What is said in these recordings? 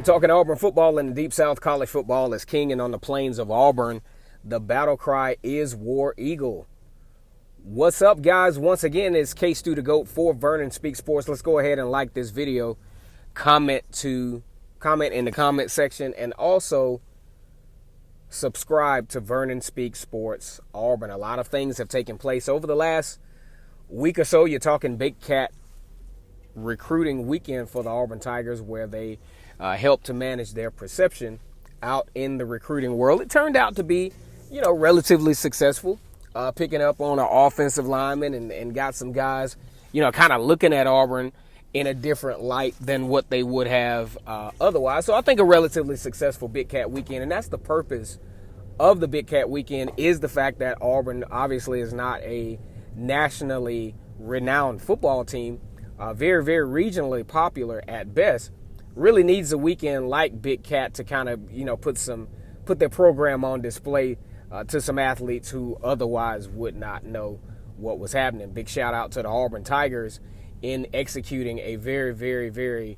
Talking Auburn football in the Deep South. College football is king, and on the plains of Auburn, the battle cry is War Eagle. What's up, guys? Once again, it's K-Stu the GOAT for Vernon Speak Sports. Let's go ahead and like this video, comment in the comment section, and also subscribe to Vernon Speak Sports Auburn. A lot of things have taken place over the last week or so. You're talking Big Cat recruiting weekend for the Auburn Tigers, where they helped to manage their perception out in the recruiting world. It turned out to be, relatively successful, picking up on an offensive lineman and got some guys, kind of looking at Auburn in a different light than what they would have otherwise. So I think a relatively successful Big Cat weekend, and that's the purpose of the Big Cat weekend, is the fact that Auburn obviously is not a nationally renowned football team, very, very regionally popular at best. Really needs a weekend like Big Cat to kind of, put their program on display to some athletes who otherwise would not know what was happening. Big shout out to the Auburn Tigers in executing a very, very, very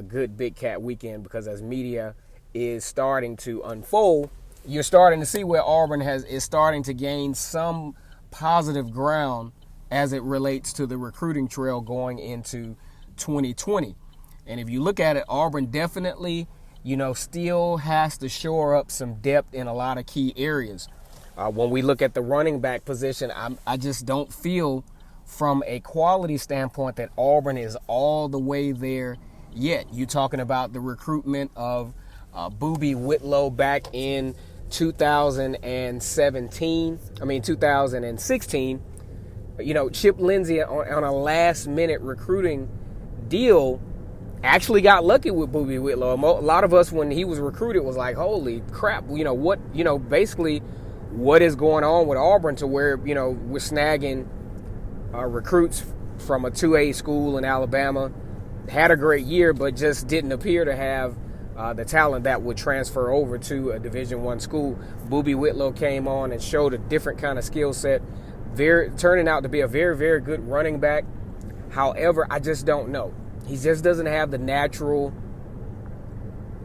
good Big Cat weekend, because as media is starting to unfold, you're starting to see where Auburn is starting to gain some positive ground as it relates to the recruiting trail going into 2020. And if you look at it, Auburn definitely, still has to shore up some depth in a lot of key areas. When we look at the running back position, I just don't feel from a quality standpoint that Auburn is all the way there yet. You're talking about the recruitment of Boobie Whitlow back in 2016. Chip Lindsey on a last-minute recruiting deal actually got lucky with Boobie Whitlow. A lot of us, when he was recruited, was like, holy crap, basically what is going on with Auburn to where, we're snagging recruits from a 2A school in Alabama, had a great year, but just didn't appear to have the talent that would transfer over to a Division I school. Boobie Whitlow came on and showed a different kind of skill set, turning out to be a very, very good running back. However, I just don't know. He just doesn't have the natural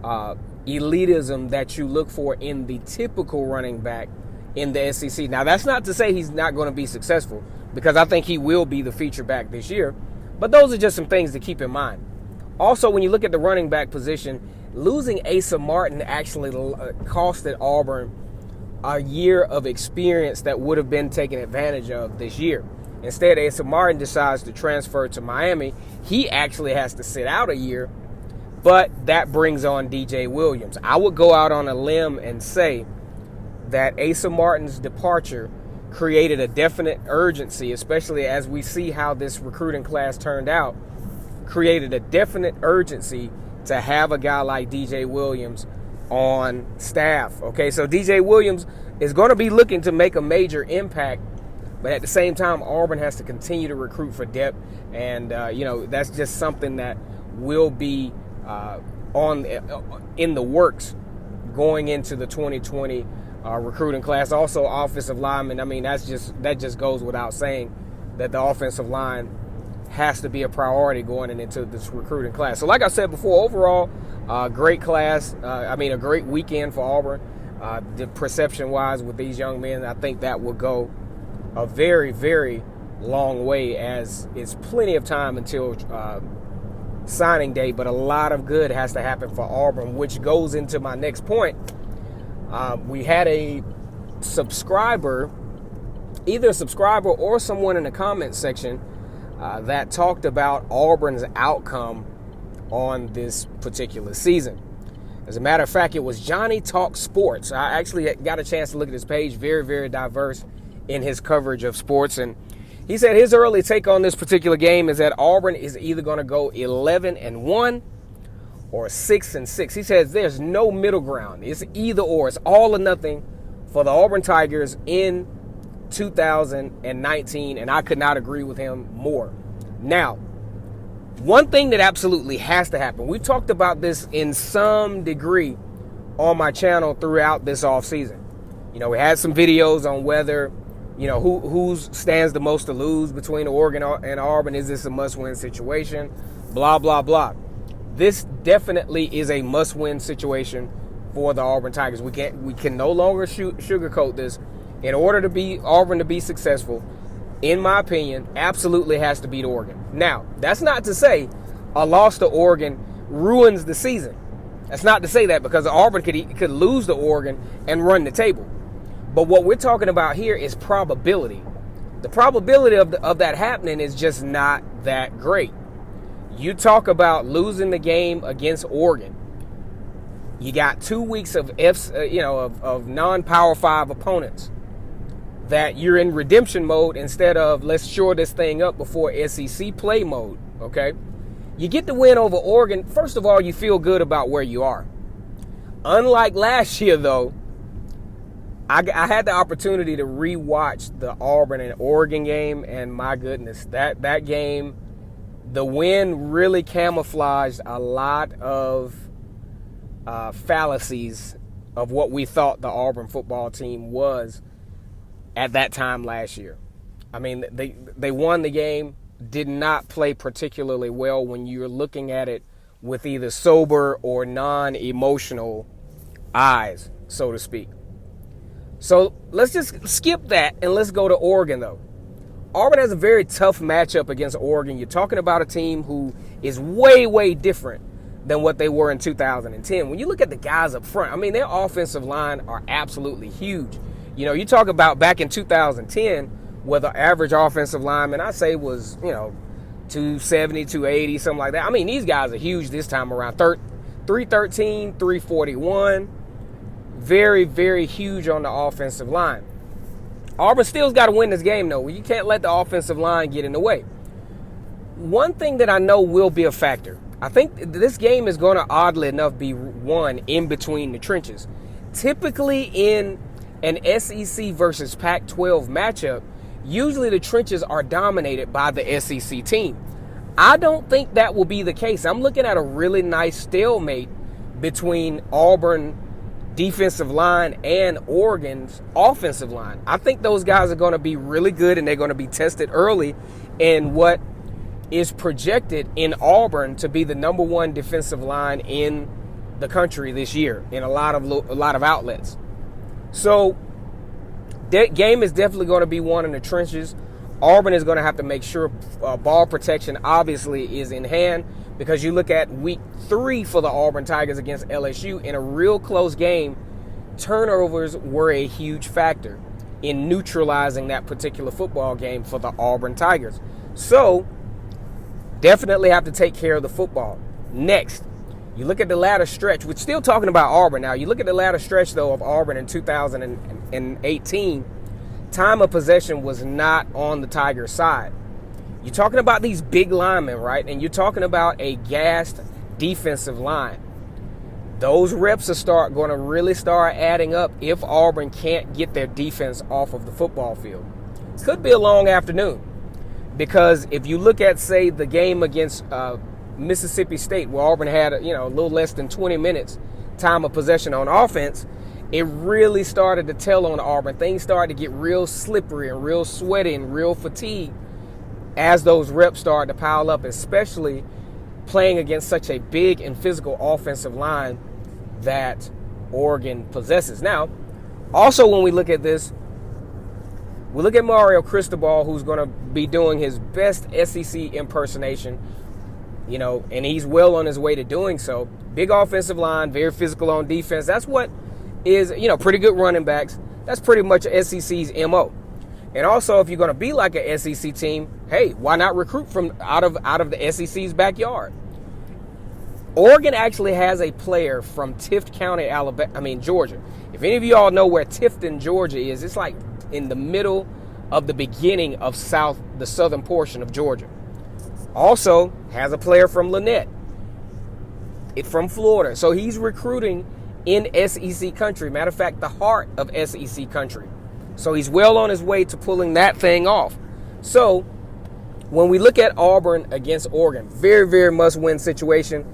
elitism that you look for in the typical running back in the SEC. Now, that's not to say he's not going to be successful, because I think he will be the feature back this year. But those are just some things to keep in mind. Also, when you look at the running back position, losing Asa Martin actually costed Auburn a year of experience that would have been taken advantage of this year. Instead, Asa Martin decides to transfer to Miami. He actually has to sit out a year, but that brings on DJ Williams. I would go out on a limb and say that Asa Martin's departure created a definite urgency, especially as we see how this recruiting class turned out, created a definite urgency to have a guy like DJ Williams on staff. Okay, so DJ Williams is going to be looking to make a major impact, but at the same time, Auburn has to continue to recruit for depth, and that's just something that will be in the works going into the 2020 recruiting class. Also, offensive linemen. I mean, that just goes without saying that the offensive line has to be a priority going into this recruiting class. So, like I said before, overall, great class. A great weekend for Auburn. The perception-wise with these young men, I think that will go a very, very long way, as it's plenty of time until signing day, but a lot of good has to happen for Auburn, which goes into my next point. We had a subscriber, either a subscriber or someone in the comment section, that talked about Auburn's outcome on this particular season. As a matter of fact, it was Johnny Talk Sports. I actually got a chance to look at his page, very, very diverse in his coverage of sports, and he said his early take on this particular game is that Auburn is either going to go 11-1 or 6-6. He says there's no middle ground. It's either or. It's all or nothing for the Auburn Tigers in 2019, and I could not agree with him more. Now, one thing that absolutely has to happen, we've talked about this in some degree on my channel throughout this offseason. We had some videos on whether who stands the most to lose between Oregon and Auburn. Is this a must-win situation? Blah, blah, blah. this definitely is a must-win situation for the Auburn Tigers. We can no longer sugarcoat this. In order to be Auburn to be successful, in my opinion, absolutely has to beat Oregon. Now, that's not to say a loss to Oregon ruins the season. That's not to say that, because Auburn could lose to Oregon and run the table. But what we're talking about here is probability. The probability of that happening is just not that great. You talk about losing the game against Oregon. You got 2 weeks of of non-Power 5 opponents that you're in redemption mode instead of let's shore this thing up before SEC play mode, okay? You get the win over Oregon. First of all, you feel good about where you are. Unlike last year, though, I had the opportunity to rewatch the Auburn and Oregon game, and my goodness, that game, the win really camouflaged a lot of fallacies of what we thought the Auburn football team was at that time last year. I mean, they won the game, did not play particularly well when you're looking at it with either sober or non-emotional eyes, so to speak. So let's just skip that and let's go to Oregon, though. Auburn has a very tough matchup against Oregon. You're talking about a team who is way, way different than what they were in 2010. When you look at the guys up front, I mean, their offensive line are absolutely huge. You know, you talk about back in 2010, where the average offensive lineman, I say, was, 270, 280, something like that. I mean, these guys are huge this time around. 313, 341. Very, very huge on the offensive line. Auburn still's got to win this game, though. You can't let the offensive line get in the way. One thing that I know will be a factor, I think this game is going to, oddly enough, be won in between the trenches. Typically in an SEC versus Pac-12 matchup, usually the trenches are dominated by the SEC team. I don't think that will be the case. I'm looking at a really nice stalemate between Auburn defensive line and Oregon's offensive line. I think those guys are going to be really good, and they're going to be tested early in what is projected in Auburn to be the number one defensive line in the country this year in a lot of outlets. So that game is definitely going to be won in the trenches. Auburn is going to have to make sure ball protection obviously is in hand, because you look at week 3 for the Auburn Tigers against LSU in a real close game, turnovers were a huge factor in neutralizing that particular football game for the Auburn Tigers. So definitely have to take care of the football. Next, you look at the latter stretch. We're still talking about Auburn now. You look at the latter stretch, though, of Auburn in 2018. Time of possession was not on the Tigers' side. You're talking about these big linemen, right? And you're talking about a gassed defensive line. Those reps are going to really start adding up if Auburn can't get their defense off of the football field. Could be a long afternoon, because if you look at, say, the game against Mississippi State, where Auburn had a little less than 20 minutes time of possession on offense, it really started to tell on Auburn. Things started to get real slippery and real sweaty and real fatigued as those reps started to pile up, especially playing against such a big and physical offensive line that Oregon possesses. Now, also when we look at this, we look at Mario Cristobal, who's going to be doing his best SEC impersonation, and he's well on his way to doing so. Big offensive line, very physical on defense. That's what is, pretty good running backs. That's pretty much SEC's MO. And also, if you're going to be like an SEC team, hey, why not recruit from out of the SEC's backyard? Oregon actually has a player from Tift County, Georgia. If any of you all know where Tifton, Georgia is, it's like in the middle of the beginning of the southern portion of Georgia. Also has a player from Lynette, from Florida. So he's recruiting in SEC country. Matter of fact, the heart of SEC country. So he's well on his way to pulling that thing off. So when we look at Auburn against Oregon, very, very must-win situation.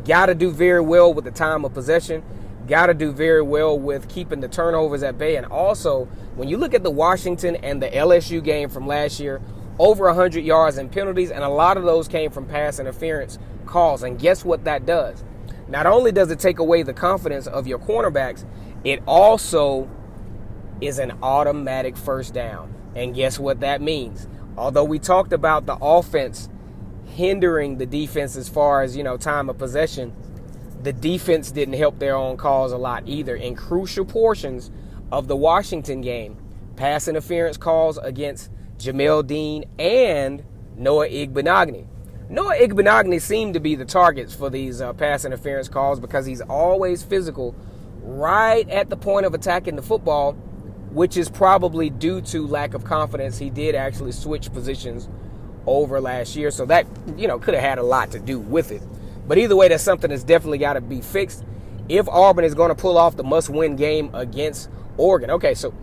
Got to do very well with the time of possession. Got to do very well with keeping the turnovers at bay. And also, when you look at the Washington and the LSU game from last year, over 100 yards and penalties, and a lot of those came from pass interference calls. And guess what that does? Not only does it take away the confidence of your cornerbacks, it also is an automatic first down. And guess what that means? Although we talked about the offense hindering the defense as far as, time of possession, the defense didn't help their own cause a lot either. In crucial portions of the Washington game, pass interference calls against Jamel Dean and Noah Igbenogany. Noah Igbenogany seemed to be the targets for these pass interference calls because he's always physical right at the point of attacking the football, which is probably due to lack of confidence. He did actually switch positions over last year, so that, could have had a lot to do with it. But either way, that's something that's definitely got to be fixed if Auburn is going to pull off the must-win game against Oregon. Okay, so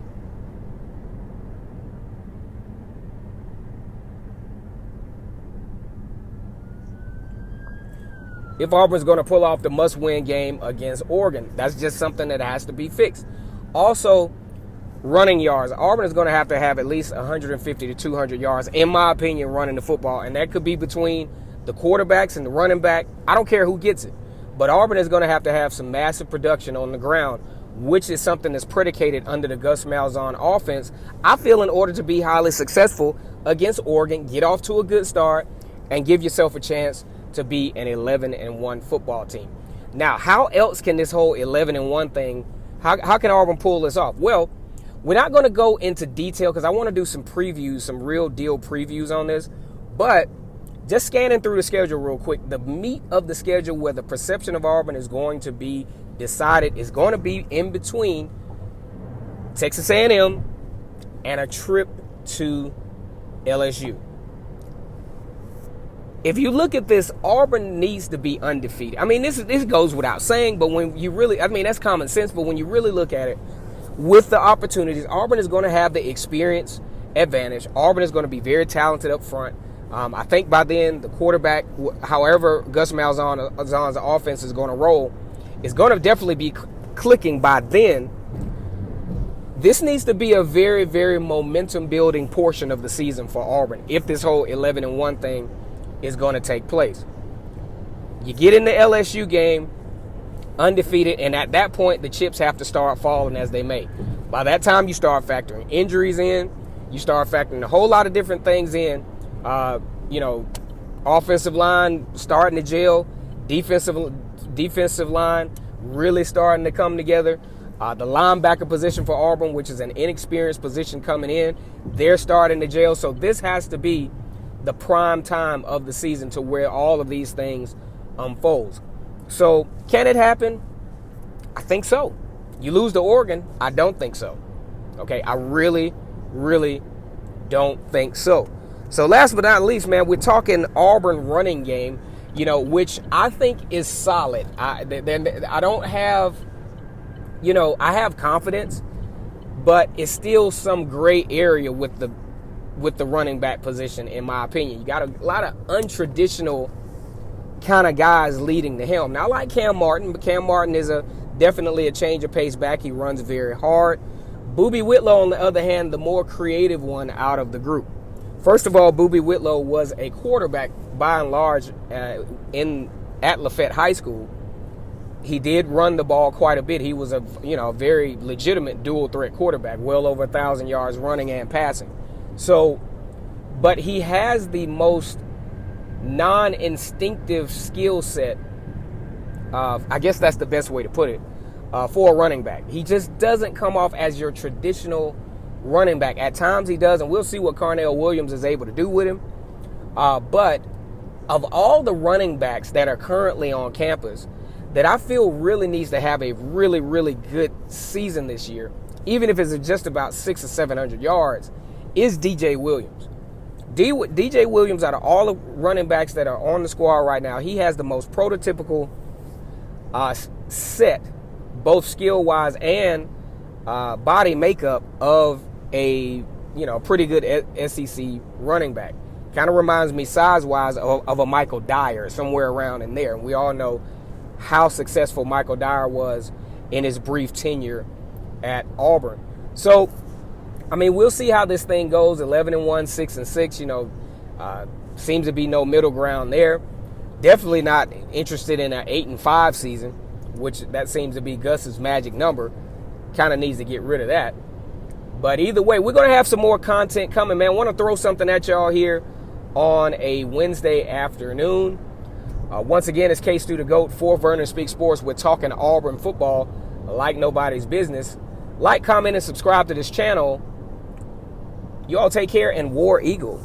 if Auburn's going to pull off the must-win game against Oregon, that's just something that has to be fixed. Also, running yards. Auburn is going to have at least 150 to 200 yards, in my opinion, running the football. And that could be between the quarterbacks and the running back. I don't care who gets it. But Auburn is going to have some massive production on the ground, which is something that's predicated under the Gus Malzahn offense. I feel in order to be highly successful against Oregon, get off to a good start and give yourself a chance to be an 11-1 football team. Now, how else can this whole 11-1 thing, how can Auburn pull this off? Well, we're not going to go into detail because I want to do some previews, some real deal previews on this. But just scanning through the schedule real quick, the meat of the schedule where the perception of Auburn is going to be decided is going to be in between Texas A&M and a trip to LSU. If you look at this, Auburn needs to be undefeated. I mean, this goes without saying, but when you really, that's common sense, but when you really look at it, with the opportunities, Auburn is going to have the experience advantage. Auburn is going to be very talented up front. I think by then, the quarterback, however Gus Malzahn's offense is going to roll, is going to definitely be clicking by then. This needs to be a very, very momentum-building portion of the season for Auburn if this whole 11-1 thing is going to take place. You get in the LSU game undefeated, and at that point, the chips have to start falling as they may. By that time, you start factoring injuries in. You start factoring a whole lot of different things in. Offensive line starting to gel. Defensive line really starting to come together. The linebacker position for Auburn, which is an inexperienced position coming in, they're starting to gel. So this has to be the prime time of the season to where all of these things unfolds. So can it happen? I think so. You lose to Oregon? I don't think so. Okay, I really, really don't think so. So last but not least, man, we're talking Auburn running game, which I think is solid. I don't have, I have confidence, but it's still some gray area with the running back position, in my opinion. You got a lot of untraditional kind of guys leading the helm. Now, I like Cam Martin, but Cam Martin is definitely a change of pace back. He runs very hard. Boobie Whitlow, on the other hand, the more creative one out of the group. First of all, Boobie Whitlow was a quarterback by and large at Lafayette High School. He did run the ball quite a bit. He was a very legitimate dual threat quarterback, well over 1,000 yards running and passing. So, but he has the most non-instinctive skill set. I guess that's the best way to put it for a running back. He just doesn't come off as your traditional running back. At times he does, and we'll see what Carnell Williams is able to do with him. But of all the running backs that are currently on campus that I feel really needs to have a really, really good season this year, even if it's just about 600 or 700 yards, is DJ Williams. DJ Williams, out of all the running backs that are on the squad right now, he has the most prototypical set, both skill-wise and body makeup of a pretty good SEC running back. Kind of reminds me size-wise of a Michael Dyer, somewhere around in there. And we all know how successful Michael Dyer was in his brief tenure at Auburn. So, we'll see how this thing goes. 11-1, 6-6. Seems to be no middle ground there. Definitely not interested in an 8-5 season, which that seems to be Gus's magic number. Kind of needs to get rid of that. But either way, we're going to have some more content coming, man. I want to throw something at y'all here on a Wednesday afternoon. Once again, it's K-Stu the GOAT for Vernon Speak Sports. We're talking Auburn football like nobody's business. Like, comment, and subscribe to this channel. You all take care, and War Eagle.